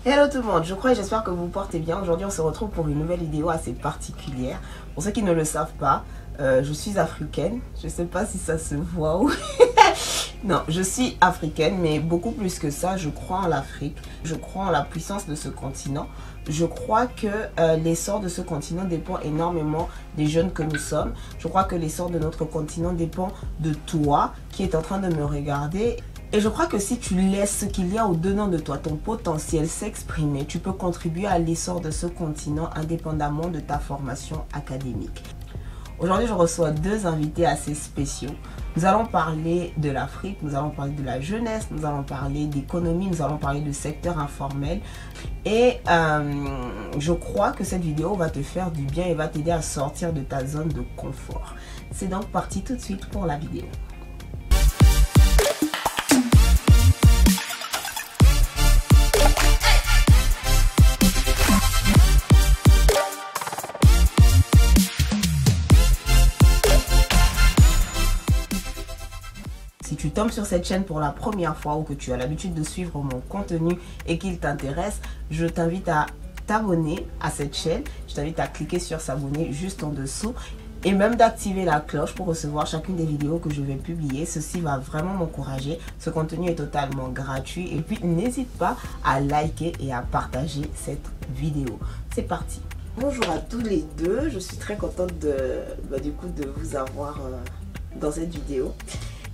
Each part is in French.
Hello tout le monde, je crois et j'espère que vous portez bien. Aujourd'hui on se retrouve pour une nouvelle vidéo assez particulière. Pour ceux qui ne le savent pas, je suis africaine. Je ne sais pas si ça se voit ou... Non, je suis africaine, mais beaucoup plus que ça, je crois en l'Afrique. Je crois en la puissance de ce continent. Je crois que l'essor de ce continent dépend énormément des jeunes que nous sommes. Je crois que l'essor de notre continent dépend de toi qui est en train de me regarder. Et je crois que si tu laisses ce qu'il y a au-dedans de toi, ton potentiel s'exprimer, tu peux contribuer à l'essor de ce continent indépendamment de ta formation académique. Aujourd'hui, je reçois deux invités assez spéciaux. Nous allons parler de l'Afrique, nous allons parler de la jeunesse, nous allons parler d'économie, nous allons parler de secteur informel. Et je crois que cette vidéo va te faire du bien et va t'aider à sortir de ta zone de confort. C'est donc parti tout de suite pour la vidéo. Si tu tombes sur cette chaîne pour la première fois ou que tu as l'habitude de suivre mon contenu et qu'il t'intéresse, je t'invite à t'abonner à cette chaîne. Je t'invite à cliquer sur s'abonner juste en dessous et même d'activer la cloche pour recevoir chacune des vidéos que je vais publier. Ceci va vraiment m'encourager. Ce contenu est totalement gratuit et puis n'hésite pas à liker et à partager cette vidéo. C'est parti. Bonjour à tous les deux. Je suis très contente de vous avoir dans cette vidéo.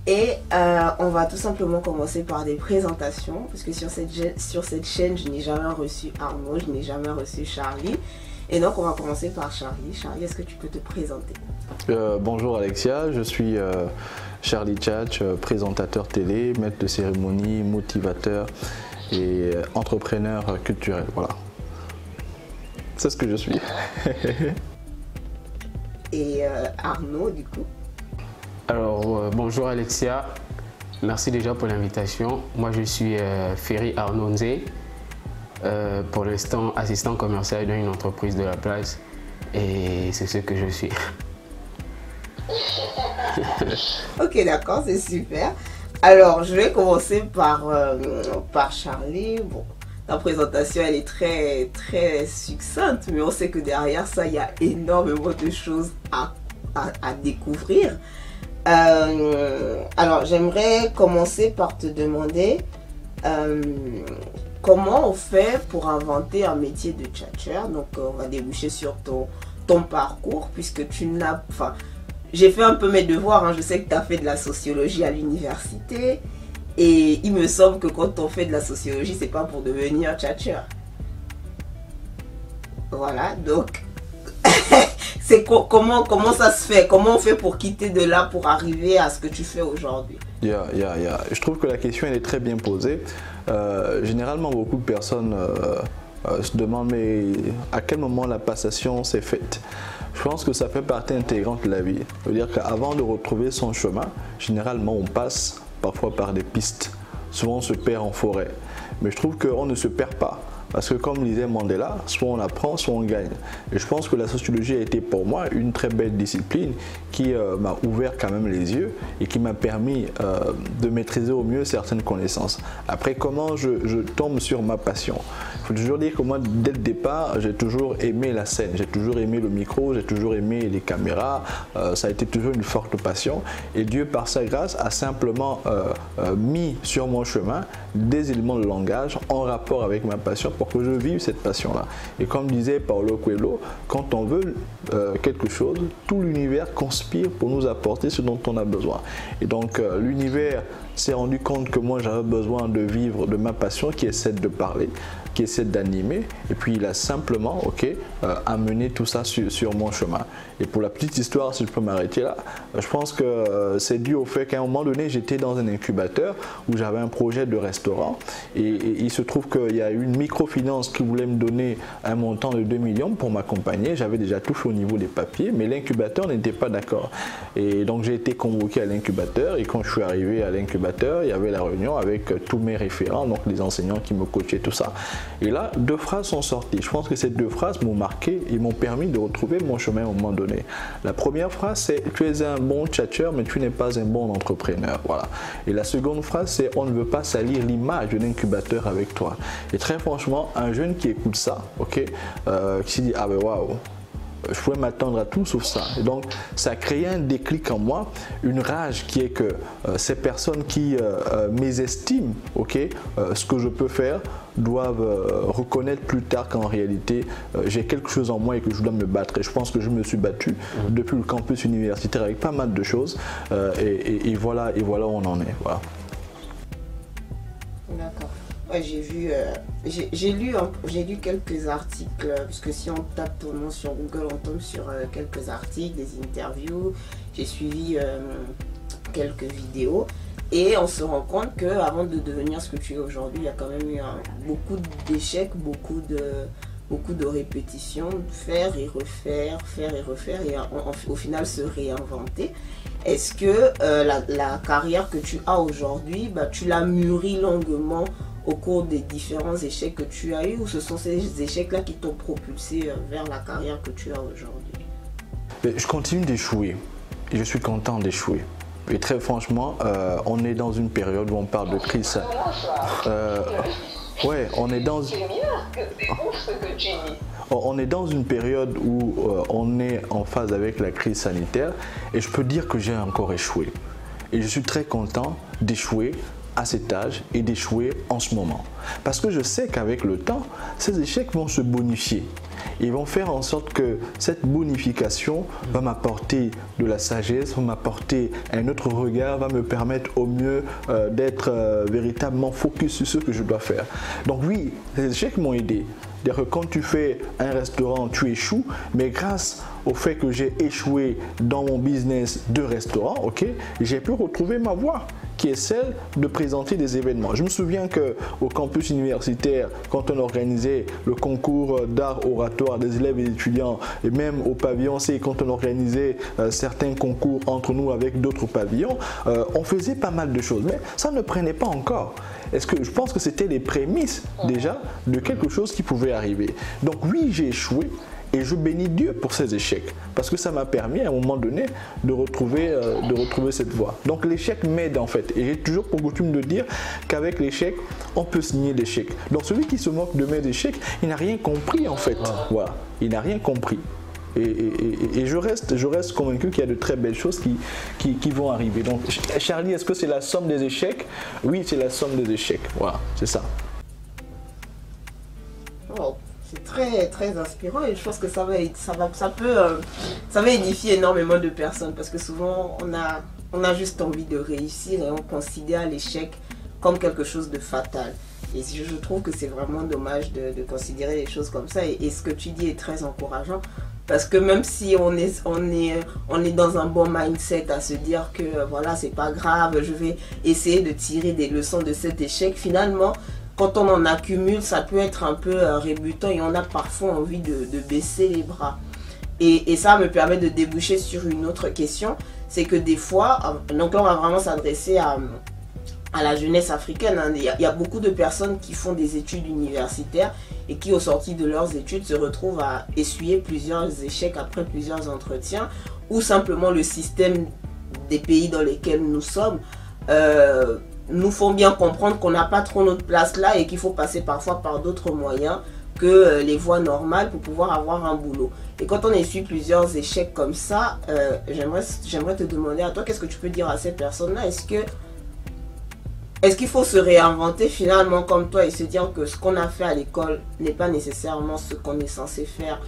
Et on va tout simplement commencer par des présentations, parce que sur cette chaîne, je n'ai jamais reçu Arnaud, je n'ai jamais reçu Charlie. Et donc, on va commencer par Charlie. Charlie, est-ce que tu peux te présenter? Bonjour Alexia, je suis Charlie Tchatch, présentateur télé, maître de cérémonie, motivateur et entrepreneur culturel. Voilà. C'est ce que je suis. Et Arnaud, du coup? Alors, bonjour Alexia, merci déjà pour l'invitation. Moi, je suis Ferry Arnaud Nzé, pour l'instant assistant commercial d'une entreprise de la place et c'est ce que je suis. Ok, d'accord, c'est super. Alors, je vais commencer par Charlie. Bon, la présentation, elle est très succincte, mais on sait que derrière ça, il y a énormément de choses à découvrir. Alors, j'aimerais commencer par te demander comment on fait pour inventer un métier de tchatcheur. Donc, on va déboucher sur ton parcours, puisque tu n'as... Enfin, j'ai fait un peu mes devoirs, hein. Je sais que tu as fait de la sociologie à l'université. Et il me semble que quand on fait de la sociologie, c'est pas pour devenir tchatcheur. Voilà, donc... C'est comment ça se fait? Comment on fait pour quitter de là pour arriver à ce que tu fais aujourd'hui? Je trouve que la question elle est très bien posée. Généralement, beaucoup de personnes se demandent mais à quel moment la passation s'est faite? Je pense que ça fait partie intégrante de la vie. C'est-à-dire qu'avant de retrouver son chemin, généralement on passe parfois par des pistes. Souvent on se perd en forêt. Mais je trouve qu'on ne se perd pas. Parce que comme disait Mandela, soit on apprend, soit on gagne. Et je pense que la sociologie a été pour moi une très belle discipline qui m'a ouvert quand même les yeux et qui m'a permis de maîtriser au mieux certaines connaissances. Après, comment je tombe sur ma passion? Il faut toujours dire que moi, dès le départ, j'ai toujours aimé la scène, j'ai toujours aimé le micro, j'ai toujours aimé les caméras. Ça a été toujours une forte passion. Et Dieu, par sa grâce, a simplement mis sur mon chemin des éléments de langage en rapport avec ma passion pour que je vive cette passion-là. Et comme disait Paulo Coelho, quand on veut quelque chose, tout l'univers conspire pour nous apporter ce dont on a besoin. Et donc l'univers s'est rendu compte que moi j'avais besoin de vivre de ma passion qui est celle de parler, qui essaie d'animer, et puis il a simplement amené tout ça sur mon chemin. Et pour la petite histoire, si je peux m'arrêter là, je pense que c'est dû au fait qu'à un moment donné, j'étais dans un incubateur où j'avais un projet de restaurant, et il se trouve qu'il y a eu une microfinance qui voulait me donner un montant de 2 millions pour m'accompagner. J'avais déjà tout fait au niveau des papiers, mais l'incubateur n'était pas d'accord. Et donc j'ai été convoqué à l'incubateur, et quand je suis arrivé à l'incubateur, l'incubateur, il y avait la réunion avec tous mes référents, donc les enseignants qui me coachaient, tout ça. Et là, 2 phrases sont sorties. Je pense que ces 2 phrases m'ont marqué et m'ont permis de retrouver mon chemin à un moment donné. La première phrase, c'est « Tu es un bon tchatcheur, mais tu n'es pas un bon entrepreneur ». Voilà. Et la seconde phrase, c'est « On ne veut pas salir l'image de l'incubateur avec toi ». Et très franchement, un jeune qui écoute ça, ok, qui se dit « Ah ben waouh ». Je pouvais m'attendre à tout sauf ça. Et donc, ça a créé un déclic en moi, une rage qui est que ces personnes qui mésestiment, ce que je peux faire, doivent reconnaître plus tard qu'en réalité, j'ai quelque chose en moi et que je dois me battre. Et je pense que je me suis battu depuis le campus universitaire avec pas mal de choses. Et voilà où on en est. Voilà. D'accord. Ouais, j'ai lu quelques articles, puisque si on tape ton nom sur Google, on tombe sur quelques articles, des interviews. J'ai suivi quelques vidéos et on se rend compte qu'avant de devenir ce que tu es aujourd'hui, il y a quand même eu beaucoup d'échecs, beaucoup de répétitions, faire et refaire et au final se réinventer. Est-ce que la carrière que tu as aujourd'hui, tu l'as mûrie longuement au cours des différents échecs que tu as eu, ou ce sont ces échecs-là qui t'ont propulsé vers la carrière que tu as aujourd'hui? Je continue d'échouer et je suis content d'échouer. Et très franchement, on est dans une période où on parle de crise. Ouais, on est dans une période où on est en phase avec la crise sanitaire et je peux dire que j'ai encore échoué. Et je suis très content d'échouer à cet âge et d'échouer en ce moment. Parce que je sais qu'avec le temps, ces échecs vont se bonifier. Ils vont faire en sorte que cette bonification va m'apporter de la sagesse, va m'apporter un autre regard, va me permettre au mieux d'être véritablement focus sur ce que je dois faire. Donc oui, ces échecs m'ont aidé. C'est-à-dire que quand tu fais un restaurant, tu échoues, mais grâce au fait que j'ai échoué dans mon business de restaurant, j'ai pu retrouver ma voie, qui est celle de présenter des événements. Je me souviens qu'au campus universitaire, quand on organisait le concours d'art oratoire des élèves et des étudiants, et même au pavillon C, quand on organisait certains concours entre nous avec d'autres pavillons, on faisait pas mal de choses, mais ça ne prenait pas encore. Je pense que c'était les prémices déjà de quelque chose qui pouvait arriver. Donc oui, j'ai échoué. Et je bénis Dieu pour ces échecs, parce que ça m'a permis à un moment donné de retrouver cette voie. Donc l'échec m'aide en fait. Et j'ai toujours pour coutume de dire qu'avec l'échec, on peut signer l'échec. Donc celui qui se moque de mes échecs, il n'a rien compris en fait. Voilà, il n'a rien compris. Et je reste convaincu qu'il y a de très belles choses qui vont arriver. Donc Charlie, est-ce que c'est la somme des échecs? Oui, c'est la somme des échecs. Voilà, c'est ça. Oh. C'est très très inspirant et je pense que ça va édifier énormément de personnes, parce que souvent on a juste envie de réussir et on considère l'échec comme quelque chose de fatal. Et je trouve que c'est vraiment dommage de considérer les choses comme ça, et ce que tu dis est très encourageant, parce que même si on est dans un bon mindset à se dire que voilà, c'est pas grave, je vais essayer de tirer des leçons de cet échec, finalement quand on en accumule, ça peut être un peu rébutant et on a parfois envie de baisser les bras. Et ça me permet de déboucher sur une autre question, c'est que des fois, donc là on va vraiment s'adresser à la jeunesse africaine, hein. Il y a beaucoup de personnes qui font des études universitaires et qui, au sorti de leurs études, se retrouvent à essuyer plusieurs échecs après plusieurs entretiens, ou simplement le système des pays dans lesquels nous sommes nous font bien comprendre qu'on n'a pas trop notre place là et qu'il faut passer parfois par d'autres moyens que les voies normales pour pouvoir avoir un boulot. Et quand on essuie plusieurs échecs comme ça, j'aimerais te demander à toi, qu'est-ce que tu peux dire à ces personnes-là? Est-ce qu'il faut se réinventer finalement comme toi et se dire que ce qu'on a fait à l'école n'est pas nécessairement ce qu'on est censé faire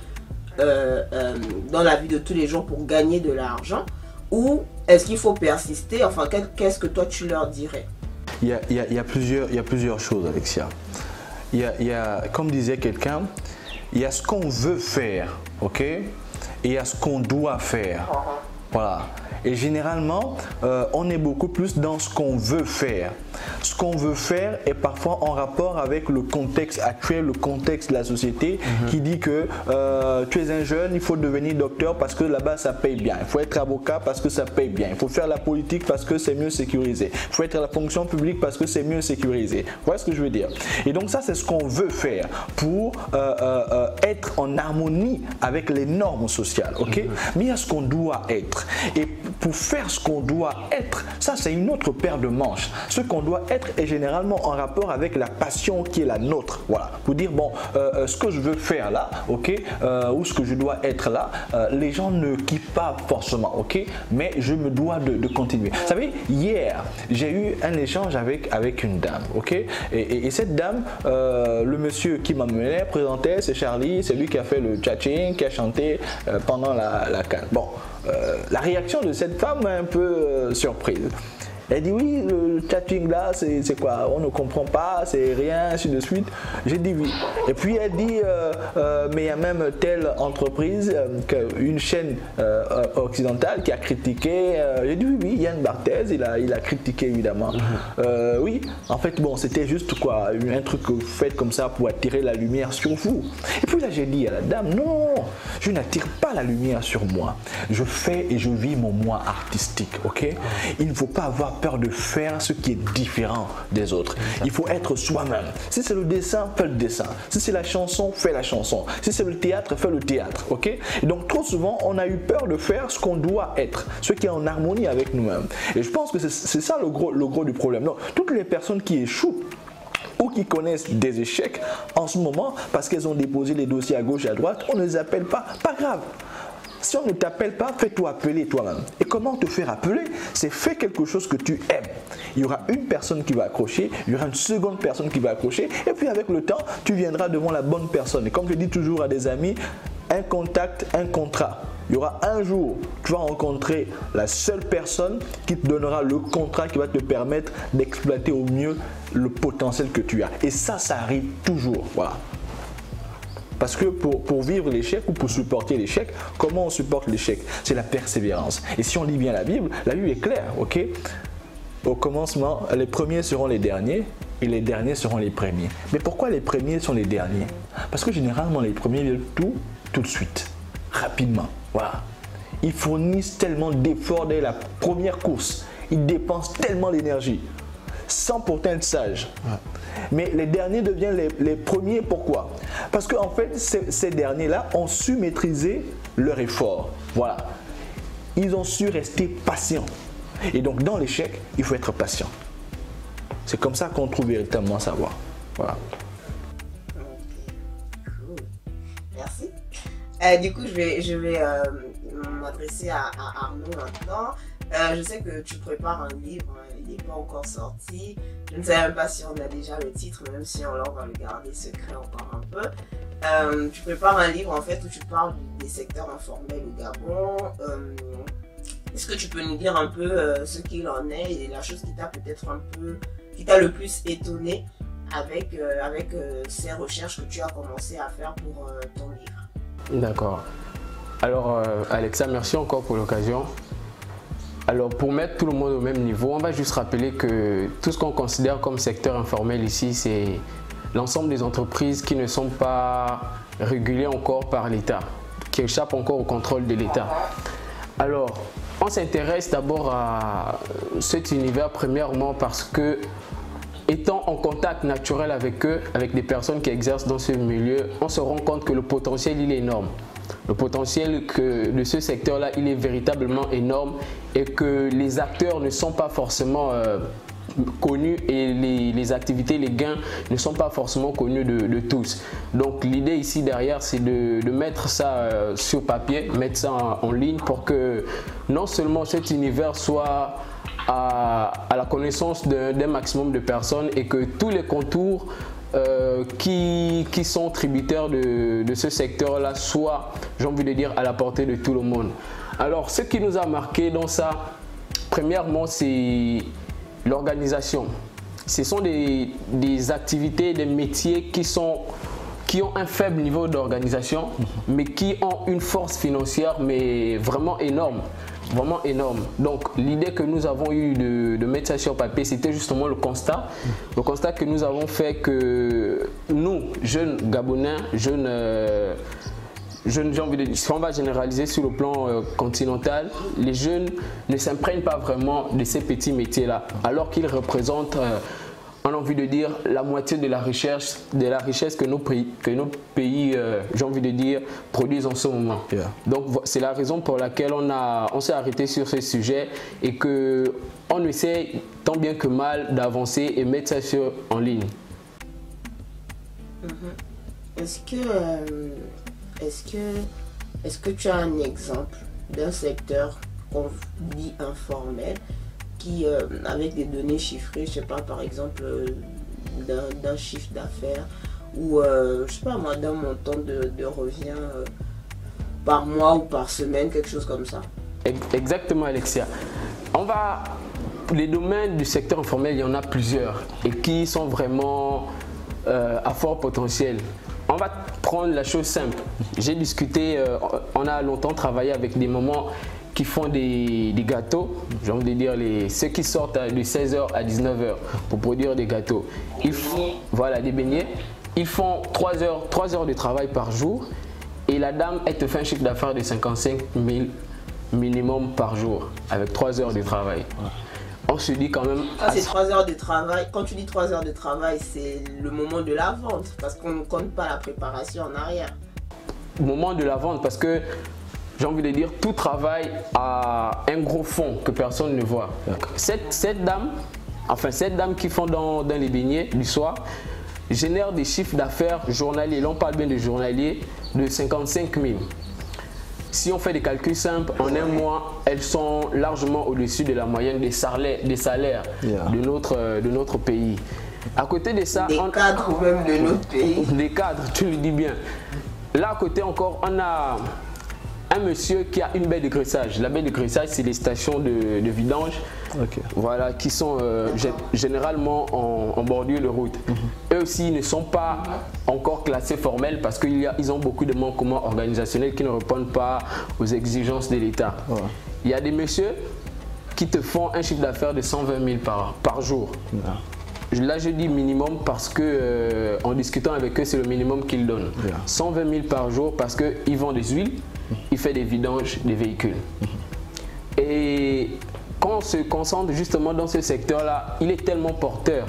dans la vie de tous les jours pour gagner de l'argent? Ou est-ce qu'il faut persister? Enfin, qu'est-ce que toi tu leur dirais? Il y a plusieurs choses, Alexia. Comme disait quelqu'un, il y a ce qu'on veut faire, et il y a ce qu'on doit faire. Voilà. Et généralement, on est beaucoup plus dans ce qu'on veut faire. ce qu'on veut faire est parfois en rapport avec le contexte actuel, le contexte de la société qui dit que tu es un jeune, il faut devenir docteur parce que là-bas ça paye bien. Il faut être avocat parce que ça paye bien. Il faut faire la politique parce que c'est mieux sécurisé. Il faut être à la fonction publique parce que c'est mieux sécurisé. Vous voyez ce que je veux dire? Et donc ça, c'est ce qu'on veut faire pour être en harmonie avec les normes sociales. Ok? Mais il y a ce qu'on doit être. Et pour faire ce qu'on doit être, ça c'est une autre paire de manches. Ce qu'on doit être est généralement en rapport avec la passion qui est la nôtre. Voilà. Pour dire, bon, ce que je veux faire là, ok, ou ce que je dois être là, les gens ne kiffent pas forcément, ok, mais je me dois de continuer. Vous savez, hier, j'ai eu un échange avec une dame, ok, et cette dame, le monsieur qui m'amenait, présentait, c'est Charlie, c'est lui qui a fait le tchatching, qui a chanté pendant la CAN. Bon, la réaction de cette femme m'a un peu surprise. Elle dit oui, le chatting là, c'est quoi? On ne comprend pas, c'est rien, ainsi de suite. J'ai dit oui. Et puis elle dit, mais il y a même telle entreprise, une chaîne occidentale qui a critiqué. J'ai dit oui, oui, Yann Barthès, il a critiqué évidemment. Oui, en fait, bon, c'était juste quoi, un truc que vous faites comme ça pour attirer la lumière sur vous. Et puis là, j'ai dit à la dame, non, je n'attire pas la lumière sur moi. Je fais et je vis mon moi artistique, ok? Il ne faut pas avoir peur de faire ce qui est différent des autres. Il faut être soi-même. Si c'est le dessin, fais le dessin. Si c'est la chanson, fais la chanson. Si c'est le théâtre, fais le théâtre. Ok? Et donc trop souvent, on a eu peur de faire ce qu'on doit être, ce qui est en harmonie avec nous-mêmes. Et je pense que c'est ça le gros du problème. Donc, toutes les personnes qui échouent ou qui connaissent des échecs en ce moment parce qu'elles ont déposé les dossiers à gauche et à droite, on ne les appelle pas. Pas grave. Si on ne t'appelle pas, fais-toi appeler toi-même. Et comment te faire appeler? C'est fais quelque chose que tu aimes. Il y aura une personne qui va accrocher, il y aura une seconde personne qui va accrocher, et puis avec le temps, tu viendras devant la bonne personne. Et comme je dis toujours à des amis, un contact, un contrat. Il y aura un jour, tu vas rencontrer la seule personne qui te donnera le contrat qui va te permettre d'exploiter au mieux le potentiel que tu as. Et ça arrive toujours. Voilà. Parce que pour vivre l'échec ou pour supporter l'échec, comment on supporte l'échec? C'est la persévérance. Et si on lit bien la Bible est claire, ok? Au commencement, les premiers seront les derniers et les derniers seront les premiers. Mais pourquoi les premiers sont les derniers? Parce que généralement, les premiers veulent tout de suite, rapidement. Voilà. Ils fournissent tellement d'efforts dès la première course. Ils dépensent tellement d'énergie, sans pourtant être sages. Ouais. Mais les derniers deviennent les premiers. Pourquoi? Parce qu'en fait, ces derniers-là ont su maîtriser leur effort. Voilà. Ils ont su rester patients. Et donc, dans l'échec, il faut être patient. C'est comme ça qu'on trouve véritablement savoir. Voilà. Cool. Merci. Du coup, je vais m'adresser à Arnaud maintenant. Je sais que tu prépares un livre, il n'est pas encore sorti. Je ne sais même pas si on a déjà le titre, même si on va le garder secret encore un peu. Tu prépares un livre en fait où tu parles des secteurs informels au Gabon. Est-ce que tu peux nous dire un peu ce qu'il en est et la chose qui t'a peut-être qui t'a le plus étonné avec ces recherches que tu as commencé à faire pour ton livre? D'accord. Alors Alexa, merci encore pour l'occasion. Alors pour mettre tout le monde au même niveau, on va juste rappeler que tout ce qu'on considère comme secteur informel ici, c'est l'ensemble des entreprises qui ne sont pas régulées encore par l'État, qui échappent encore au contrôle de l'État. Alors, on s'intéresse d'abord à cet univers premièrement parce que, étant en contact naturel avec eux, avec des personnes qui exercent dans ce milieu, on se rend compte que le potentiel il est énorme. Le potentiel de ce secteur-là, il est véritablement énorme et que les acteurs ne sont pas forcément connus et les activités, les gains ne sont pas forcément connus de tous. Donc l'idée ici derrière, c'est de mettre ça sur papier, mettre ça en ligne pour que non seulement cet univers soit à la connaissance d'un maximum de personnes et que tous les contours qui sont tributaires de ce secteur-là soient, j'ai envie de dire, à la portée de tout le monde. Alors, ce qui nous a marqué dans ça, premièrement, c'est l'organisation. Ce sont des activités, des métiers qui ont un faible niveau d'organisation, mais qui ont une force financière, mais vraiment énorme. vraiment énorme. Donc l'idée que nous avons eue de mettre ça sur papier, c'était justement le constat que nous avons fait que nous, jeunes Gabonais, jeunes, j'ai envie de dire, si on va généraliser sur le plan continental, les jeunes ne s'imprègnent pas vraiment de ces petits métiers-là, alors qu'ils représentent, on a envie de dire, la moitié de la richesse que nos pays, j'ai envie de dire, produisent en ce moment. Yeah. Donc c'est la raison pour laquelle on s'est arrêté sur ce sujet et qu'on essaie tant bien que mal d'avancer et mettre ça en ligne. Est-ce que tu as un exemple d'un secteur qu'on dit informel qui, avec des données chiffrées, je sais pas, par exemple, d'un chiffre d'affaires ou, je sais pas moi, d'un montant de revient par mois ou par semaine, quelque chose comme ça? Exactement, Alexia. Les domaines du secteur informel, il y en a plusieurs et qui sont vraiment à fort potentiel. On va prendre la chose simple. J'ai discuté, on a longtemps travaillé avec des mamans qui font des gâteaux, j'ai envie de dire ceux qui sortent de 16h à 19h pour produire des gâteaux. Voilà, des beignets. Ils font 3 heures de travail par jour et la dame, elle te fait un chiffre d'affaires de 55 000 minimum par jour avec 3 heures de travail. On se dit quand même... Ça, c'est 3 heures de travail. Quand tu dis 3 heures de travail, c'est le moment de la vente parce qu'on ne compte pas la préparation en arrière. Moment de la vente parce que j'ai envie de dire, tout travail a un gros fond que personne ne voit. Cette dame qui font dans les beignets du soir, génère des chiffres d'affaires journaliers, là on parle bien de journaliers, de 55 000. Si on fait des calculs simples, en un mois, elles sont largement au-dessus de la moyenne des salaires de notre pays. À côté de ça, des cadres même de notre pays. Des cadres, tu le dis bien. Là à côté encore, on a un monsieur qui a une baie de graissage. La baie de graissage, c'est les stations de vidange, voilà, qui sont généralement en bordure de route. Eux aussi ne sont pas encore classés formels parce qu'ils ont beaucoup de manquements organisationnels qui ne répondent pas aux exigences de l'État. Il y a des messieurs qui te font un chiffre d'affaires de 120 000 par jour. Là, je dis minimum parce que en discutant avec eux, c'est le minimum qu'ils donnent. 120 000 par jour parce qu'ils vendent des huiles, ils font des vidanges des véhicules. Et quand on se concentre justement dans ce secteur-là, il est tellement porteur.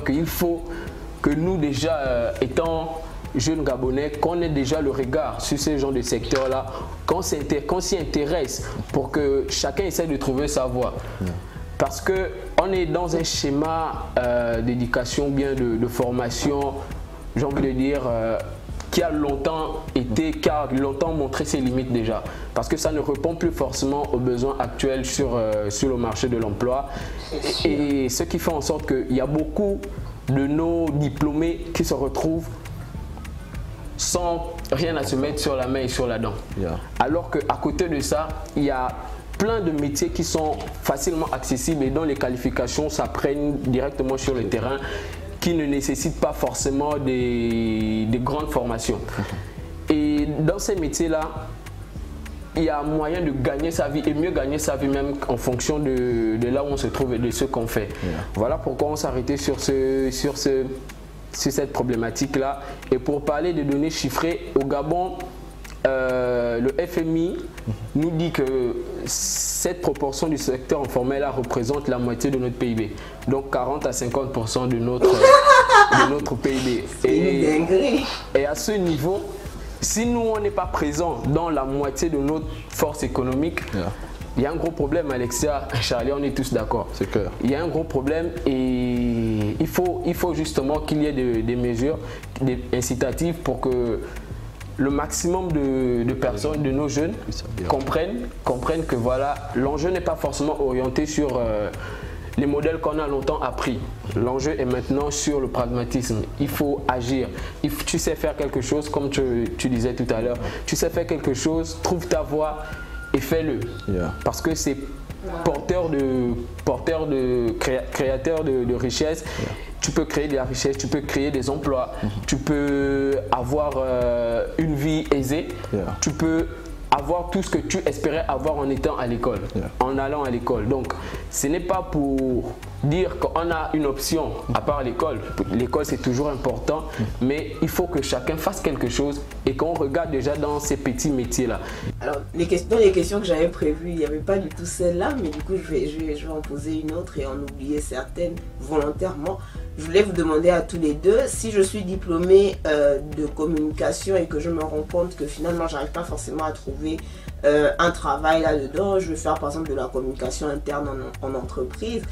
Qu'il faut que nous, déjà, étant jeunes Gabonais, qu'on ait déjà le regard sur ce genre de secteur-là, qu'on s'y intéresse pour que chacun essaie de trouver sa voie. Parce qu'on est dans un schéma d'éducation, bien de formation, j'ai envie de dire, qui a longtemps montré ses limites déjà. Parce que ça ne répond plus forcément aux besoins actuels sur le marché de l'emploi. Et ce qui fait en sorte qu'il y a beaucoup de nos diplômés qui se retrouvent sans rien à se mettre sur la main et sur la dent. Alors qu'à côté de ça, il y a plein de métiers qui sont facilement accessibles et dont les qualifications s'apprennent directement sur le terrain, qui ne nécessitent pas forcément des grandes formations. Et dans ces métiers-là, il y a moyen de gagner sa vie et mieux gagner sa vie même en fonction de là où on se trouve et de ce qu'on fait. Voilà pourquoi on s'est arrêté sur cette problématique-là. Et pour parler de données chiffrées, au Gabon, le FMI nous dit que cette proportion du secteur informel là représente la moitié de notre PIB. Donc 40 à 50% de notre PIB. Et à ce niveau, si nous on n'est pas présent dans la moitié de notre force économique, il y a un gros problème, Alexia, Charlie, on est tous d'accord. C'est clair. Il y a un gros problème et il faut justement qu'il y ait des mesures incitatives pour que le maximum de personnes, de nos jeunes, comprennent que voilà, l'enjeu n'est pas forcément orienté sur les modèles qu'on a longtemps appris. L'enjeu est maintenant sur le pragmatisme. Il faut agir. Tu sais faire quelque chose, comme tu disais tout à l'heure. Tu sais faire quelque chose, trouve ta voie et fais-le. Parce que c'est créateur de richesse. Tu peux créer de la richesse, tu peux créer des emplois, tu peux avoir une vie aisée, tu peux avoir tout ce que tu espérais avoir en étant à l'école, en allant à l'école. Donc, ce n'est pas pour dire qu'on a une option à part l'école. L'école, c'est toujours important, mais il faut que chacun fasse quelque chose et qu'on regarde déjà dans ces petits métiers-là. Alors, dans les questions que j'avais prévues, il n'y avait pas du tout celle-là, mais du coup, je vais en poser une autre et en oublier certaines volontairement. Je voulais vous demander à tous les deux, si je suis diplômée de communication et que je me rends compte que finalement, j'arrive pas forcément à trouver un travail là-dedans, je vais faire par exemple de la communication interne en entreprise.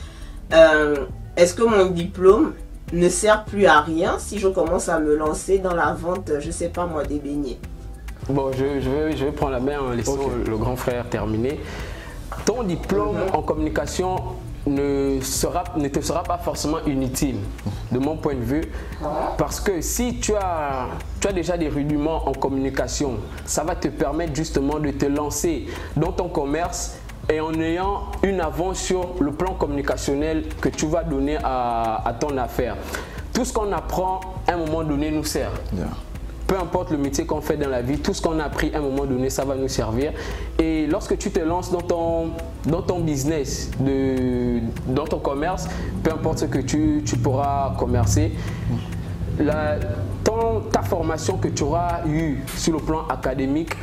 Est-ce que mon diplôme ne sert plus à rien si je commence à me lancer dans la vente, je sais pas moi, des beignets? Bon, je vais prendre la main en laissant le grand frère terminer. Ton diplôme en communication ne te sera pas forcément inutile de mon point de vue, parce que si tu as déjà des rudiments en communication, ça va te permettre justement de te lancer dans ton commerce et en ayant une avance sur le plan communicationnel que tu vas donner à ton affaire. Tout ce qu'on apprend à un moment donné nous sert. Peu importe le métier qu'on fait dans la vie, tout ce qu'on a appris à un moment donné, ça va nous servir. Et lorsque tu te lances dans ton business, dans ton commerce, peu importe ce que tu pourras commercer, ta formation que tu auras eue sur le plan académique,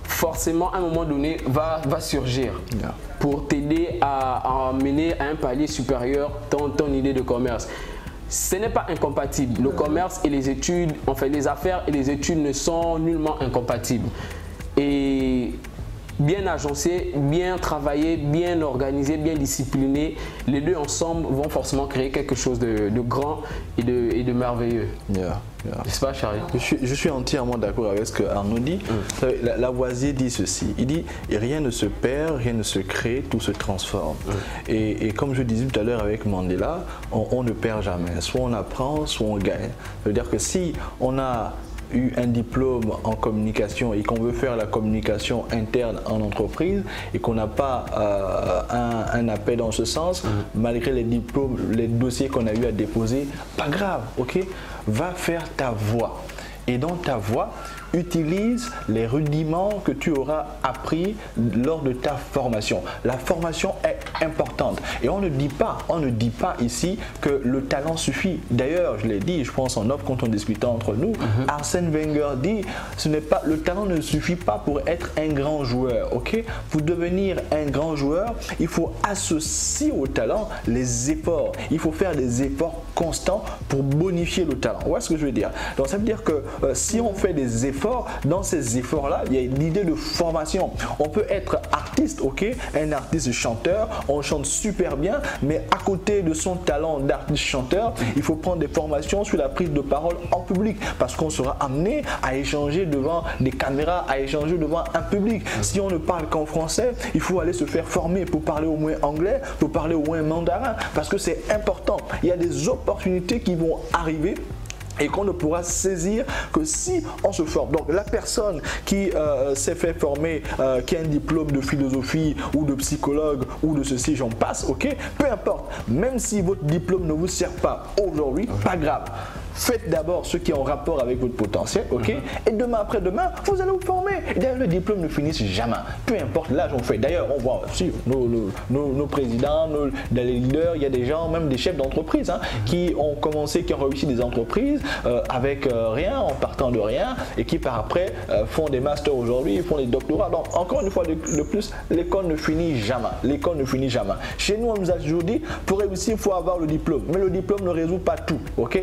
forcément à un moment donné va surgir pour t'aider à mener à un palier supérieur ton idée de commerce. Ce n'est pas incompatible. Le commerce et les études, enfin les affaires et les études ne sont nullement incompatibles. Et bien agencé, bien travaillé, bien organisé, bien discipliné, les deux ensemble vont forcément créer quelque chose de grand et de merveilleux. N'est-ce pas, Charlie? Je suis entièrement d'accord avec ce que Arnaud dit. Lavoisier dit ceci, il dit « rien ne se perd, rien ne se crée, tout se transforme ». Et comme je disais tout à l'heure avec Mandela, on ne perd jamais. Soit on apprend, soit on gagne. Ça veut dire que si on a eu un diplôme en communication et qu'on veut faire la communication interne en entreprise et qu'on n'a pas un appel dans ce sens, malgré les diplômes, les dossiers qu'on a eu à déposer, pas grave, ok? Va faire ta voix. Et dans ta voix, utilise les rudiments que tu auras appris lors de ta formation. La formation est importante et on ne dit pas ici que le talent suffit. D'ailleurs, je l'ai dit, je pense en off quand on discutait entre nous, Arsène Wenger dit le talent ne suffit pas pour être un grand joueur. Ok? Pour devenir un grand joueur, il faut associer au talent les efforts. Il faut faire des efforts constants pour bonifier le talent. Vous voyez ce que je veux dire? Donc ça veut dire que si on fait des efforts, dans ces efforts-là, il y a l'idée de formation. On peut être artiste, ok, un artiste chanteur, on chante super bien, mais à côté de son talent d'artiste chanteur, il faut prendre des formations sur la prise de parole en public, parce qu'on sera amené à échanger devant des caméras, à échanger devant un public. Si on ne parle qu'en français, il faut aller se faire former pour parler au moins anglais, pour parler au moins mandarin, parce que c'est important. Il y a des opportunités qui vont arriver et qu'on ne pourra saisir que si on se forme. Donc la personne qui s'est fait former, qui a un diplôme de philosophie ou de psychologue ou de ceci, j'en passe, ok, peu importe, même si votre diplôme ne vous sert pas aujourd'hui, pas grave. Faites d'abord ce qui est en rapport avec votre potentiel, ok? Et demain après-demain, vous allez vous former. D'ailleurs, le diplôme ne finit jamais. Peu importe l'âge, on fait. D'ailleurs, on voit aussi nos présidents, les leaders, il y a des gens, même des chefs d'entreprise, qui ont commencé, qui ont réussi des entreprises avec rien, en partant de rien, et qui par après font des masters aujourd'hui, font des doctorats. Donc, encore une fois de plus, l'école ne finit jamais. L'école ne finit jamais. Chez nous, on nous a toujours dit, pour réussir, il faut avoir le diplôme. Mais le diplôme ne résout pas tout, ok?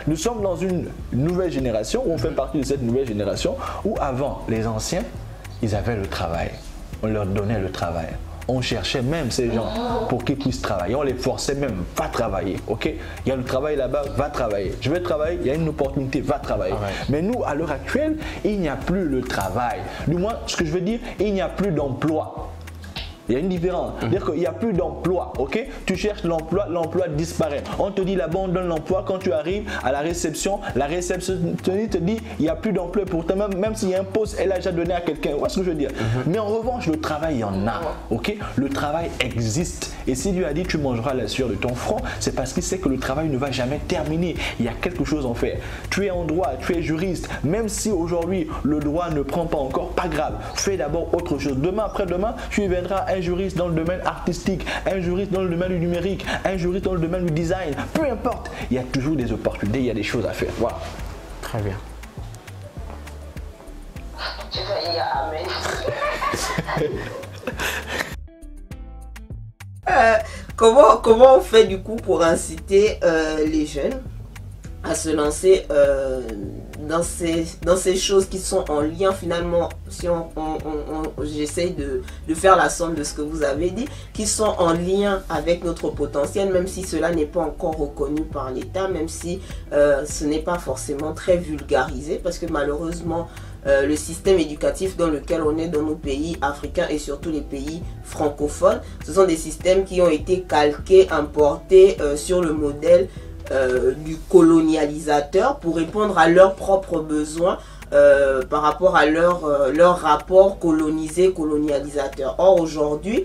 Nous sommes dans une nouvelle génération, où on fait partie de cette nouvelle génération, où avant, les anciens, ils avaient le travail. On leur donnait le travail. On cherchait même ces gens pour qu'ils puissent travailler. On les forçait même, va travailler, ok? Il y a le travail là-bas, va travailler. Je vais travailler, il y a une opportunité, va travailler. Mais nous, à l'heure actuelle, il n'y a plus le travail. Du moins, ce que je veux dire, il n'y a plus d'emploi. Il y a une différence. C'est-à-dire qu'il n'y a plus d'emploi, ok? Tu cherches l'emploi, l'emploi disparaît. On te dit là-bas, on donne l'emploi. Quand tu arrives à la réceptionniste te dit il n'y a plus d'emploi. Pourtant, même s'il y a un poste, elle a déjà donné à quelqu'un. Vous voyez ce que je veux dire? Mais en revanche, le travail, il y en a, ok? Le travail existe. Et si Dieu a dit tu mangeras la sueur de ton front, c'est parce qu'il sait que le travail ne va jamais terminer. Il y a quelque chose à en faire. Tu es en droit, tu es juriste. Même si aujourd'hui, le droit ne prend pas encore, pas grave. Fais d'abord autre chose. Demain, après-demain, tu y viendras un juriste dans le domaine artistique, un juriste dans le domaine du numérique, un juriste dans le domaine du design, peu importe, il y a toujours des opportunités, il y a des choses à faire. Voilà. Très bien. Tu vas dire amen. Comment on fait du coup pour inciter les jeunes à se lancer dans ces choses qui sont en lien finalement, si j'essaye de faire la somme de ce que vous avez dit, qui sont en lien avec notre potentiel, même si cela n'est pas encore reconnu par l'État, même si ce n'est pas forcément très vulgarisé, parce que malheureusement, le système éducatif dans lequel on est dans nos pays africains et surtout les pays francophones, ce sont des systèmes qui ont été calqués, importés sur le modèle du colonialisateur pour répondre à leurs propres besoins par rapport à leur rapport colonisé-colonialisateur. Or aujourd'hui,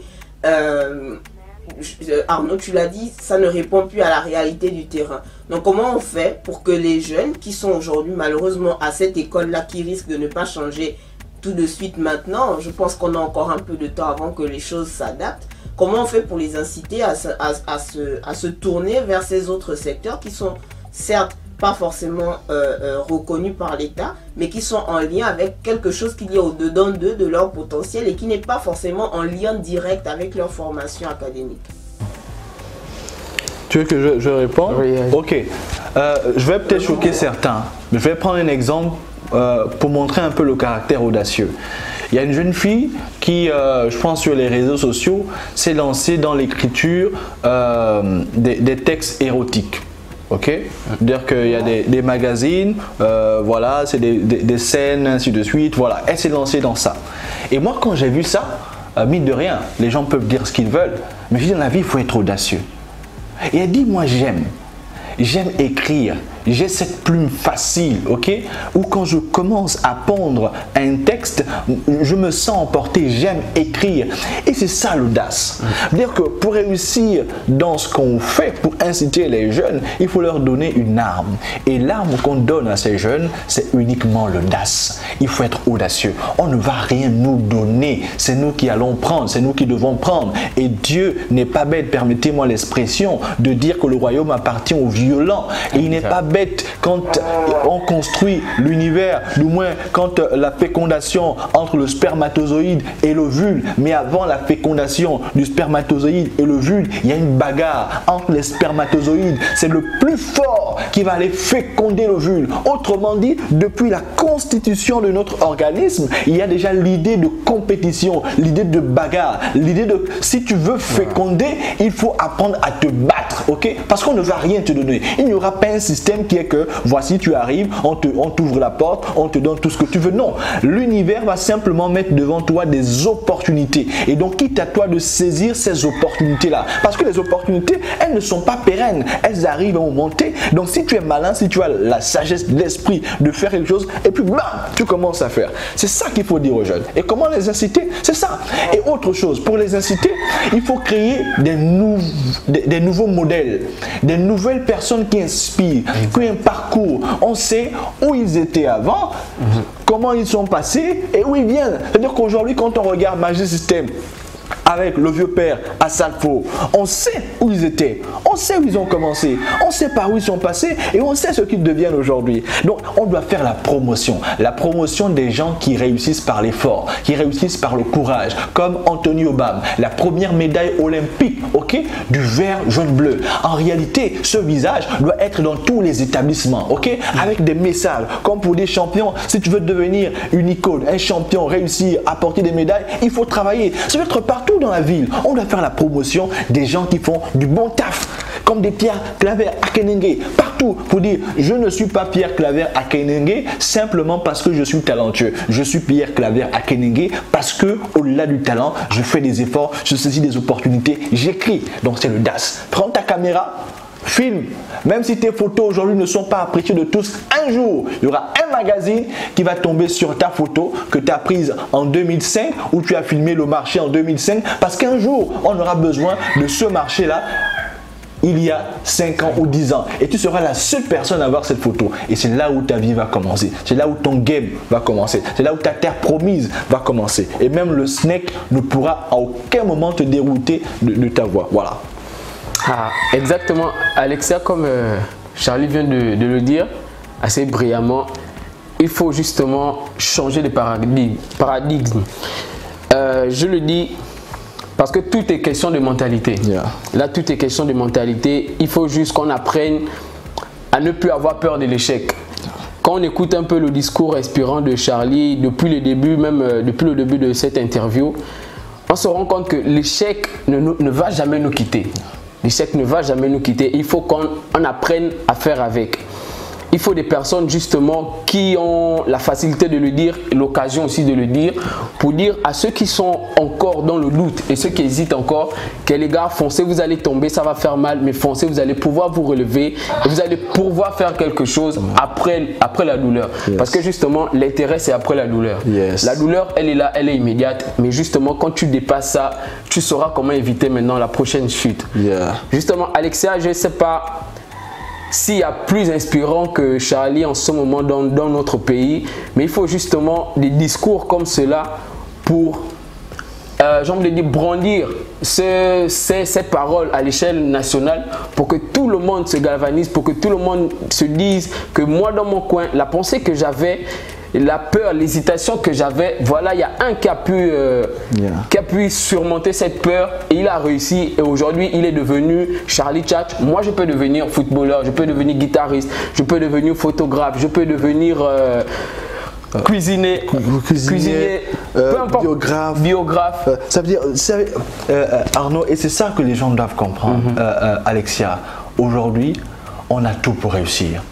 Arnaud, tu l'as dit, ça ne répond plus à la réalité du terrain. Donc comment on fait pour que les jeunes qui sont aujourd'hui malheureusement à cette école-là, qui risquent de ne pas changer tout de suite maintenant, je pense qu'on a encore un peu de temps avant que les choses s'adaptent, comment on fait pour les inciter à se tourner vers ces autres secteurs qui sont certes pas forcément reconnus par l'État, mais qui sont en lien avec quelque chose qu'il y a au-dedans d'eux, de leur potentiel, et qui n'est pas forcément en lien direct avec leur formation académique. Tu veux que je réponde? Oui. Ok. Je vais peut-être choquer certains. Je vais prendre un exemple pour montrer un peu le caractère audacieux. Il y a une jeune fille qui, je pense sur les réseaux sociaux, s'est lancée dans l'écriture des textes érotiques. Ok, c'est-à-dire qu'il y a des magazines, voilà, c'est des scènes, ainsi de suite, voilà. Elle s'est lancée dans ça. Et moi, quand j'ai vu ça, mine de rien, les gens peuvent dire ce qu'ils veulent, mais je dis dans la vie, il faut être audacieux. Et elle dit, moi j'aime écrire, j'ai cette plume facile, ok, où quand je commence à pondre un texte, je me sens emporté, j'aime écrire. Et c'est ça l'audace. C'est-à-dire que pour réussir dans ce qu'on fait, pour inciter les jeunes, il faut leur donner une arme. Et l'arme qu'on donne à ces jeunes, c'est uniquement l'audace. Il faut être audacieux. On ne va rien nous donner, c'est nous qui allons prendre, c'est nous qui devons prendre. Et Dieu n'est pas bête, permettez-moi l'expression, de dire que le royaume appartient aux violents. Et il n'est pas bête quand on construit l'univers, du moins quand la fécondation entre le spermatozoïde et l'ovule, mais avant la fécondation du spermatozoïde et l'ovule, il y a une bagarre entre les spermatozoïdes. C'est le plus fort qui va aller féconder l'ovule. Autrement dit, depuis la constitution de notre organisme, il y a déjà l'idée de compétition, l'idée de bagarre, l'idée de si tu veux féconder, il faut apprendre à te battre, ok? Parce qu'on ne va rien te donner. Il n'y aura pas un système qui est que voici tu arrives, on t'ouvre la porte, on te donne tout ce que tu veux. Non, l'univers va simplement mettre devant toi des opportunités. Et donc quitte à toi de saisir ces opportunités-là. Parce que les opportunités, elles ne sont pas pérennes. Elles arrivent à un moment T. Donc si tu es malin, si tu as la sagesse de l'esprit de faire quelque chose, et puis bam, tu commences à faire. C'est ça qu'il faut dire aux jeunes. Et comment les inciter? C'est ça. Et autre chose, pour les inciter, il faut créer des nouveaux modèles, des nouvelles personnes qui inspirent, qui ont un parcours. On sait où ils étaient avant, comment ils sont passés et où ils viennent. C'est-à-dire qu'aujourd'hui, quand on regarde Magic System avec le vieux père à Salfo, on sait où ils étaient, on sait où ils ont commencé, on sait par où ils sont passés et on sait ce qu'ils deviennent aujourd'hui. Donc on doit faire la promotion des gens qui réussissent par l'effort, qui réussissent par le courage, comme Anthony Obama, la première médaille olympique, ok, du vert jaune bleu. En réalité, ce visage doit être dans tous les établissements, ok, avec des messages, comme pour des champions. Si tu veux devenir une icône, un champion, réussir, apporter des médailles, il faut travailler. Ça doit être partout dans la ville. On doit faire la promotion des gens qui font du bon taf. comme des Pierre Claver Akenenge, partout pour dire je ne suis pas Pierre Claver Akenenge simplement parce que je suis talentueux. Je suis Pierre Claver Akenenge parce que au-delà du talent, je fais des efforts, je saisis des opportunités, j'écris. Donc c'est le DAS. Prends ta caméra, filme. Même si tes photos aujourd'hui ne sont pas appréciées de tous, un jour, il y aura un magazine qui va tomber sur ta photo que tu as prise en 2005 ou tu as filmé le marché en 2005 parce qu'un jour, on aura besoin de ce marché-là il y a 5 ans ou 10 ans et tu seras la seule personne à voir cette photo et c'est là où ta vie va commencer, c'est là où ton game va commencer, c'est là où ta terre promise va commencer et même le snake ne pourra à aucun moment te dérouter de ta voix. Voilà. Ah, exactement, Alexia, comme Charlie vient de le dire assez brillamment, il faut justement changer de paradigme. Je le dis parce que tout est question de mentalité. Yeah. Là, tout est question de mentalité. Il faut juste qu'on apprenne à ne plus avoir peur de l'échec. Quand on écoute un peu le discours inspirant de Charlie depuis le début, même depuis le début de cette interview, on se rend compte que l'échec ne va jamais nous quitter. L'échec ne va jamais nous quitter. Il faut qu'on apprenne à faire avec. Il faut des personnes justement qui ont la facilité de le dire, l'occasion aussi de le dire, pour dire à ceux qui sont encore dans le doute et ceux qui hésitent encore, que les gars, foncez, vous allez tomber, ça va faire mal, mais foncez, vous allez pouvoir vous relever et vous allez pouvoir faire quelque chose après la douleur. Yes. Parce que justement, l'intérêt, c'est après la douleur. Yes. La douleur, elle est là, elle est immédiate, mais justement, quand tu dépasses ça, tu sauras comment éviter maintenant la prochaine chute. Yeah. Justement, Alexia, je ne sais pas s'il y a plus inspirant que Charlie en ce moment dans notre pays, mais il faut justement des discours comme cela pour, j'ai envie de dire, brandir ces paroles à l'échelle nationale pour que tout le monde se galvanise, pour que tout le monde se dise que moi dans mon coin, la pensée que j'avais, la peur, l'hésitation que j'avais, voilà, il y a un qui a pu surmonter cette peur et il a réussi et aujourd'hui il est devenu Charlie Tchatch. Moi je peux devenir footballeur, je peux devenir guitariste, je peux devenir photographe, je peux devenir cuisinier, peu importe, biographe. Ça veut dire, Arnaud, et c'est ça que les gens doivent comprendre, Alexia, aujourd'hui on a tout pour réussir.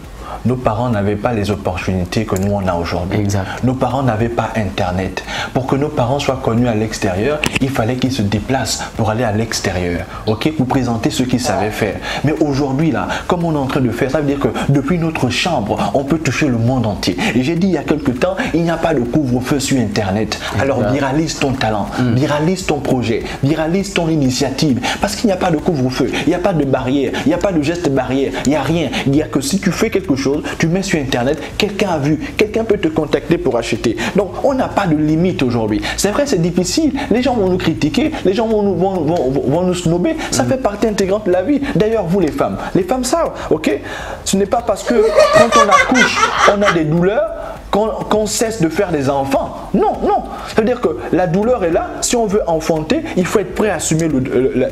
Nos parents n'avaient pas les opportunités que nous on a aujourd'hui. Nos parents n'avaient pas Internet. Pour que nos parents soient connus à l'extérieur, il fallait qu'ils se déplacent pour aller à l'extérieur, ok, pour présenter ce qu'ils savaient faire. Mais aujourd'hui là, comme on est en train de faire, ça veut dire que depuis notre chambre, on peut toucher le monde entier. Et j'ai dit il y a quelque temps, il n'y a pas de couvre-feu sur Internet. Alors viralise ton talent, viralise ton projet, viralise ton initiative, parce qu'il n'y a pas de couvre-feu, il n'y a pas de barrière, il n'y a pas de geste barrière, il n'y a rien. Il n'y a que si tu fais quelque chose, tu mets sur Internet, quelqu'un a vu, quelqu'un peut te contacter pour acheter. Donc, on n'a pas de limite aujourd'hui. C'est vrai, c'est difficile. Les gens vont nous critiquer, les gens vont nous snober. Ça fait partie intégrante de la vie. D'ailleurs, vous les femmes savent, ok? Ce n'est pas parce que quand on accouche, on a des douleurs qu'on cesse de faire des enfants. Non, non. Ça veut dire que la douleur est là. Si on veut enfanter, il faut être prêt à assumer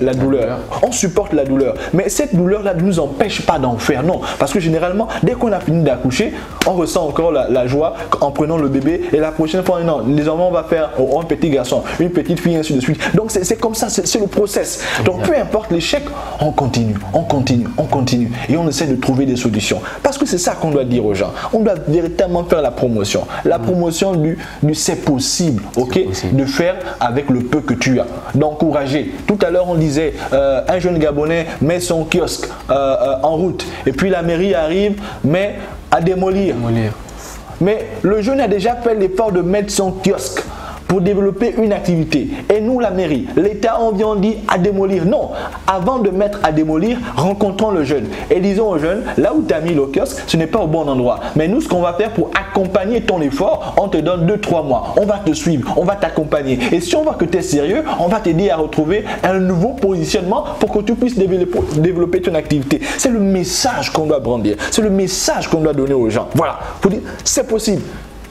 la douleur. On supporte la douleur. Mais cette douleur-là ne nous empêche pas d'en faire. Non. Parce que généralement, dès qu'on a fini d'accoucher, on ressent encore la joie en prenant le bébé. Et la prochaine fois, non, désormais, on va faire un petit garçon, une petite fille, ainsi de suite. Donc, c'est comme ça. C'est le process. Donc, peu importe l'échec, on continue, on continue, on continue. Et on essaie de trouver des solutions. Parce que c'est ça qu'on doit dire aux gens. On doit véritablement faire la promotion. La promotion du c'est possible, ok, de faire avec le peu que tu as, d'encourager. Tout à l'heure on disait un jeune Gabonais met son kiosque en route et puis la mairie arrive mais à démolir. Mais le jeune a déjà fait l'effort de mettre son kiosque pour développer une activité. Et nous, la mairie, l'État, on vient dit à démolir. Non, avant de mettre à démolir, rencontrons le jeune. Et disons au jeune, là où tu as mis le kiosque, ce n'est pas au bon endroit. Mais nous, ce qu'on va faire pour accompagner ton effort, on te donne 2-3 mois. On va te suivre, on va t'accompagner. Et si on voit que tu es sérieux, on va t'aider à retrouver un nouveau positionnement pour que tu puisses développer ton activité. C'est le message qu'on doit brandir. C'est le message qu'on doit donner aux gens. Voilà, pour dire, c'est possible.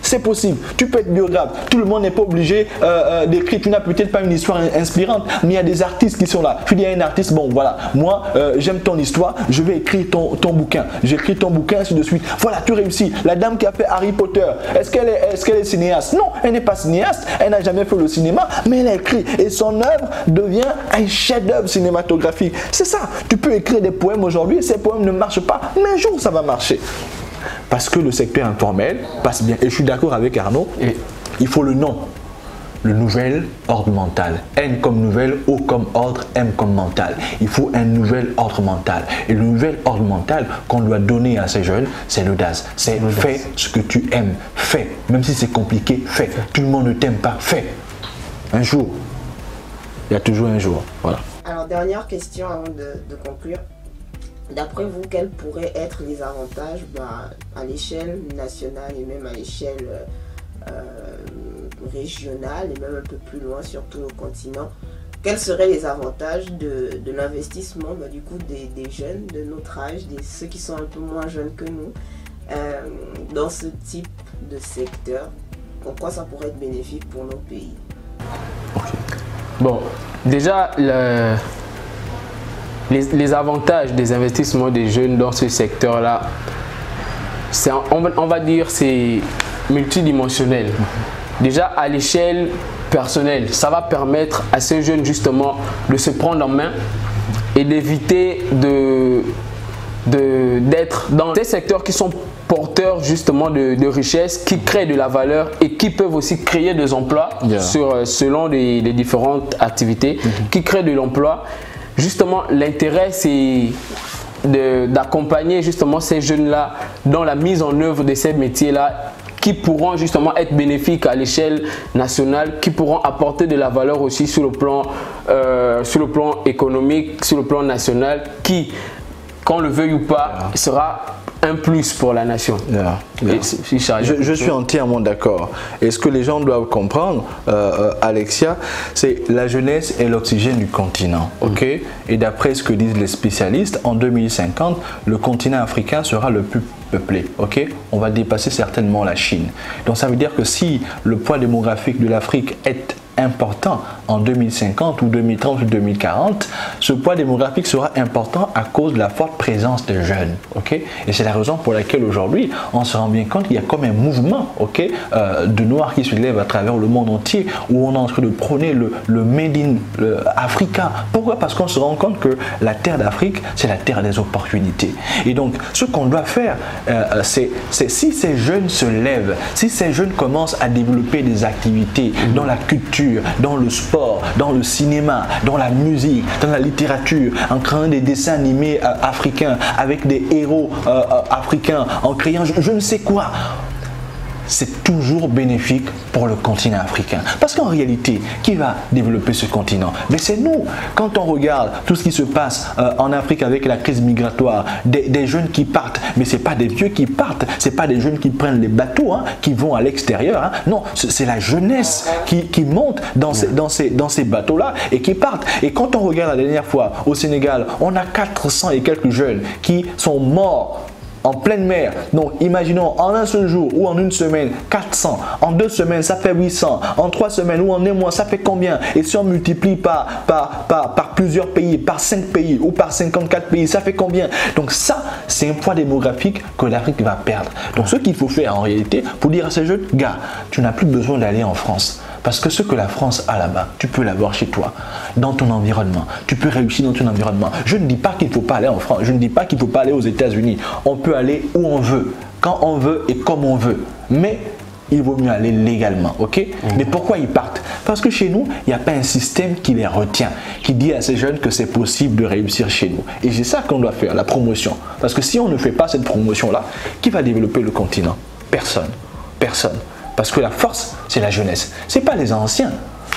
c'est possible. Tu peux être biographe. Tout le monde n'est pas obligé d'écrire. Tu n'as peut-être pas une histoire inspirante, mais il y a des artistes qui sont là. Tu dis à un artiste, bon voilà, moi j'aime ton histoire, je vais écrire ton bouquin. J'écris ton bouquin, ainsi de suite. Voilà, tu réussis. La dame qui a fait Harry Potter, est-ce qu'elle est cinéaste? Non, elle n'est pas cinéaste. Elle n'a jamais fait le cinéma, mais elle a écrit. Et son œuvre devient un chef-d'œuvre cinématographique. C'est ça. Tu peux écrire des poèmes aujourd'hui, ces poèmes ne marchent pas, mais un jour ça va marcher. Parce que le secteur informel passe bien. Et je suis d'accord avec Arnaud, il faut le nom. Le nouvel ordre mental. N comme nouvelle, O comme ordre, M comme mental. Il faut un nouvel ordre mental. Et le nouvel ordre mental qu'on doit donner à ces jeunes, c'est l'audace. C'est fais ce que tu aimes. Fais. Même si c'est compliqué, fais. Tout le monde ne t'aime pas, fais. Un jour. Il y a toujours un jour. Voilà. Alors, dernière question avant de conclure. D'après vous, quels pourraient être les avantages à l'échelle nationale et même à l'échelle régionale et même un peu plus loin sur tout le continent? Quels seraient les avantages de l'investissement du coup des jeunes de notre âge, ceux qui sont un peu moins jeunes que nous, dans ce type de secteur? En quoi ça pourrait être bénéfique pour nos pays? Bon, déjà, les avantages des investissements des jeunes dans ce secteur-là, on va dire c'est multidimensionnel. Déjà, à l'échelle personnelle, ça va permettre à ces jeunes justement de se prendre en main et d'éviter d'être dans des secteurs qui sont porteurs justement de richesses, qui créent de la valeur et qui peuvent aussi créer des emplois selon les différentes activités, qui créent de l'emploi. Justement, l'intérêt, c'est d'accompagner justement ces jeunes-là dans la mise en œuvre de ces métiers-là qui pourront justement être bénéfiques à l'échelle nationale, qui pourront apporter de la valeur aussi sur le plan économique, sur le plan national, qui, qu'on le veuille ou pas, sera un plus pour la nation. Je suis entièrement d'accord. Et ce que les gens doivent comprendre, Alexia, c'est la jeunesse est l'oxygène du continent. Et d'après ce que disent les spécialistes, en 2050, le continent africain sera le plus peuplé. On va dépasser certainement la Chine. Donc ça veut dire que si le poids démographique de l'Afrique est important en 2050 ou 2030 ou 2040, ce poids démographique sera important à cause de la forte présence des jeunes. Et c'est la raison pour laquelle aujourd'hui, on se rend bien compte qu'il y a comme un mouvement de Noirs qui se lève à travers le monde entier où on est en train de prôner le Made in Africa. Pourquoi? Parce qu'on se rend compte que la terre d'Afrique, c'est la terre des opportunités. Et donc, ce qu'on doit faire, c'est si ces jeunes se lèvent, si ces jeunes commencent à développer des activités dans la culture, dans le sport, dans le cinéma, dans la musique, dans la littérature, en créant des dessins animés africains avec des héros africains, en créant je ne sais quoi. C'est toujours bénéfique pour le continent africain. Parce qu'en réalité, qui va développer ce continent? Mais c'est nous. Quand on regarde tout ce qui se passe en Afrique avec la crise migratoire, des jeunes qui partent, mais ce n'est pas des vieux qui partent, ce n'est pas des jeunes qui prennent les bateaux, qui vont à l'extérieur. Non, c'est la jeunesse qui monte dans ces bateaux-là et qui partent. Et quand on regarde la dernière fois au Sénégal, on a 400 et quelques jeunes qui sont morts en pleine mer. Donc imaginons en un seul jour ou en une semaine 400, en 2 semaines ça fait 800, en 3 semaines ou en un mois ça fait combien? Et si on multiplie par plusieurs pays, par 5 pays ou par 54 pays, ça fait combien? Donc ça, c'est un poids démographique que l'Afrique va perdre. Donc ce qu'il faut faire en réalité pour dire à ces jeunes, gars, tu n'as plus besoin d'aller en France. Parce que ce que la France a là-bas, tu peux l'avoir chez toi, dans ton environnement. Tu peux réussir dans ton environnement. Je ne dis pas qu'il ne faut pas aller en France. Je ne dis pas qu'il ne faut pas aller aux États-Unis. On peut aller où on veut, quand on veut et comme on veut. Mais il vaut mieux aller légalement, Mais pourquoi ils partent? Parce que chez nous, il n'y a pas un système qui les retient, qui dit à ces jeunes que c'est possible de réussir chez nous. Et c'est ça qu'on doit faire, la promotion. Parce que si on ne fait pas cette promotion-là, qui va développer le continent? Personne. Personne. Parce que la force, c'est la jeunesse. Ce n'est pas les anciens.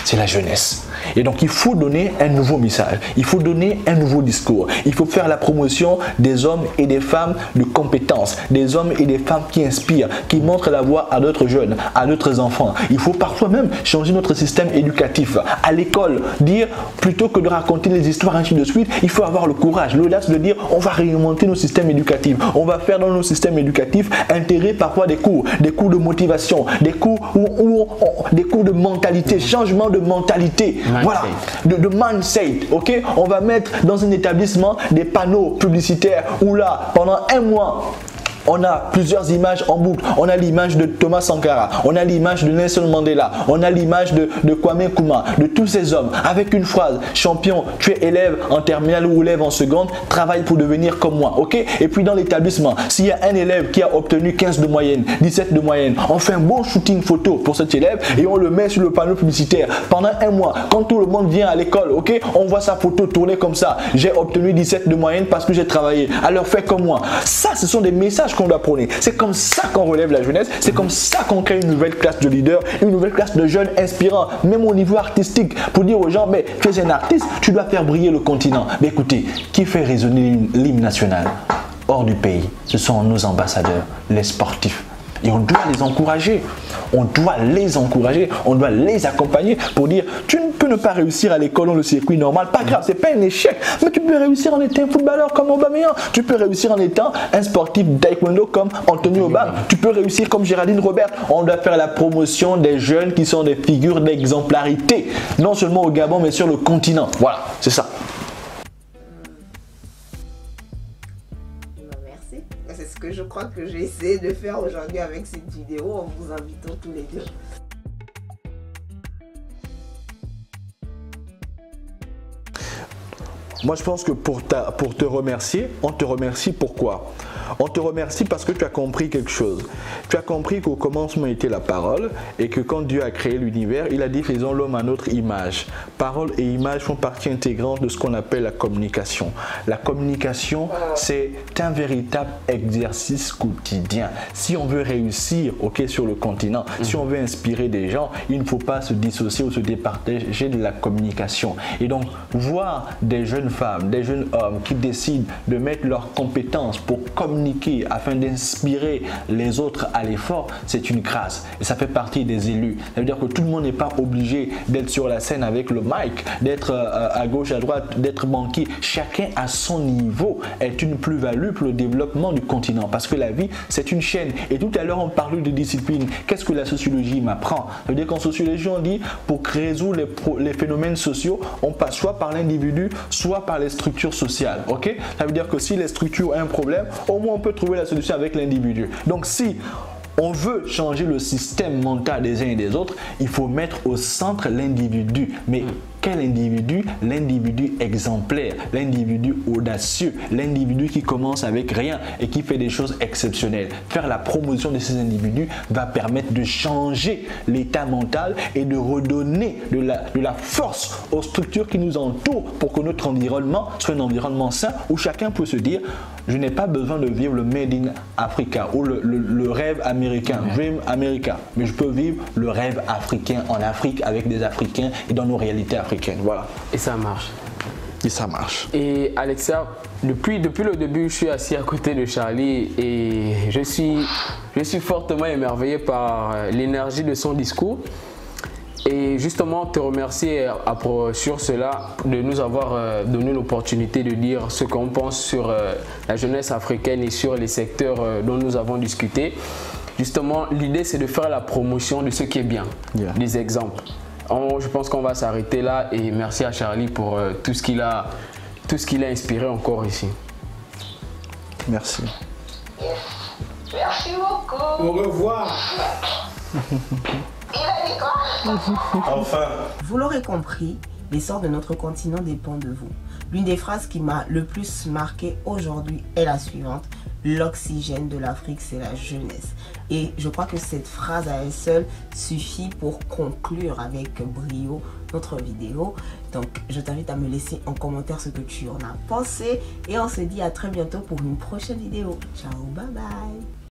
c'est la jeunesse. Et donc, il faut donner un nouveau message. Il faut donner un nouveau discours. Il faut faire la promotion des hommes et des femmes de compétences, des hommes et des femmes qui inspirent, qui montrent la voie à d'autres jeunes, à d'autres enfants. Il faut parfois même changer notre système éducatif. À l'école, dire, plutôt que de raconter les histoires ainsi de suite, il faut avoir le courage, l'audace de dire, on va réinventer nos systèmes éducatifs. On va faire dans nos systèmes éducatifs intégrer parfois des cours de motivation, des cours des cours de mentalité, changement de mentalité, voilà, de mindset, ok. On va mettre dans un établissement des panneaux publicitaires où là, pendant un mois, on a plusieurs images en boucle. On a l'image de Thomas Sankara, on a l'image de Nelson Mandela, on a l'image de Kwame Nkrumah, de tous ces hommes, avec une phrase: champion, tu es élève en terminale ou élève en seconde, travaille pour devenir comme moi, ok. Et puis dans l'établissement, s'il y a un élève qui a obtenu 15 de moyenne, 17 de moyenne, on fait un bon shooting photo pour cet élève et on le met sur le panneau publicitaire. Pendant un mois, quand tout le monde vient à l'école, ok, on voit sa photo tourner comme ça: j'ai obtenu 17 de moyenne parce que j'ai travaillé, alors fais comme moi. Ça, ce sont des messages qu'on doit prôner. C'est comme ça qu'on relève la jeunesse, c'est comme ça qu'on crée une nouvelle classe de leaders, une nouvelle classe de jeunes inspirants, même au niveau artistique, pour dire aux gens, mais tu es un artiste, tu dois faire briller le continent. Mais écoutez, qui fait résonner l'hymne national hors du pays? Ce sont nos ambassadeurs, les sportifs. Et on doit les encourager, on doit les encourager, on doit les accompagner pour dire, tu ne peux ne pas réussir à l'école dans le circuit normal, pas grave, c'est pas un échec, mais tu peux réussir en étant un footballeur comme Aubameyang, tu peux réussir en étant un sportif taekwondo comme Anthony Obama, tu peux réussir comme Géraldine Robert. On doit faire la promotion des jeunes qui sont des figures d'exemplarité, non seulement au Gabon mais sur le continent. Voilà, c'est ça. C'est ce que je crois que j'ai essayé de faire aujourd'hui avec cette vidéo en vous invitant tous les deux. Moi, je pense que pour te remercier, on te remercie pourquoi? On te remercie parce que tu as compris quelque chose. Tu as compris qu'au commencement était la parole et que quand Dieu a créé l'univers, il a dit faisons l'homme à notre image. Parole et image font partie intégrante de ce qu'on appelle la communication. La communication, c'est un véritable exercice quotidien. Si on veut réussir, ok, sur le continent, si on veut inspirer des gens, il ne faut pas se dissocier ou se départager de la communication. Et donc, voir des jeunes femmes, des jeunes hommes qui décident de mettre leurs compétences pour communiquer afin d'inspirer les autres à l'effort, c'est une grâce et ça fait partie des élus. Ça veut dire que tout le monde n'est pas obligé d'être sur la scène avec le mic, d'être à gauche, à droite, d'être banquier. Chacun à son niveau est une plus-value pour le développement du continent parce que la vie, c'est une chaîne. Et tout à l'heure, on parlait de discipline. Qu'est-ce que la sociologie m'apprend? Ça veut dire qu'en sociologie, on dit pour résoudre les phénomènes sociaux, on passe soit par l'individu, soit par les structures sociales. Ok? Ça veut dire que si les structures ont un problème, au moins on peut trouver la solution avec l'individu. Donc si on veut changer le système mental des uns et des autres, il faut mettre au centre l'individu. Mais quel individu? L'individu exemplaire, l'individu audacieux, l'individu qui commence avec rien et qui fait des choses exceptionnelles. Faire la promotion de ces individus va permettre de changer l'état mental et de redonner de la force aux structures qui nous entourent pour que notre environnement soit un environnement sain où chacun peut se dire je n'ai pas besoin de vivre le Made in Africa ou le rêve américain, Dream America, mais je peux vivre le rêve africain en Afrique avec des Africains et dans nos réalités africaines. Voilà. Et ça marche. Et ça marche. Et Alexia, depuis le début, je suis assis à côté de Charlie et je suis fortement émerveillé par l'énergie de son discours. Et justement, te remercier sur cela de nous avoir donné l'opportunité de dire ce qu'on pense sur la jeunesse africaine et sur les secteurs dont nous avons discuté. Justement, l'idée c'est de faire la promotion de ce qui est bien, des exemples. Je pense qu'on va s'arrêter là et merci à Charlie pour tout ce qu'il a inspiré encore ici. Merci. Merci beaucoup. Au revoir. Il a dit quoi? Enfin. Vous l'aurez compris, l'essor de notre continent dépend de vous. L'une des phrases qui m'a le plus marqué aujourd'hui est la suivante: l'oxygène de l'Afrique, c'est la jeunesse. Et je crois que cette phrase à elle seule suffit pour conclure avec brio notre vidéo. Donc, je t'invite à me laisser en commentaire ce que tu en as pensé. Et on se dit à très bientôt pour une prochaine vidéo. Ciao, bye bye.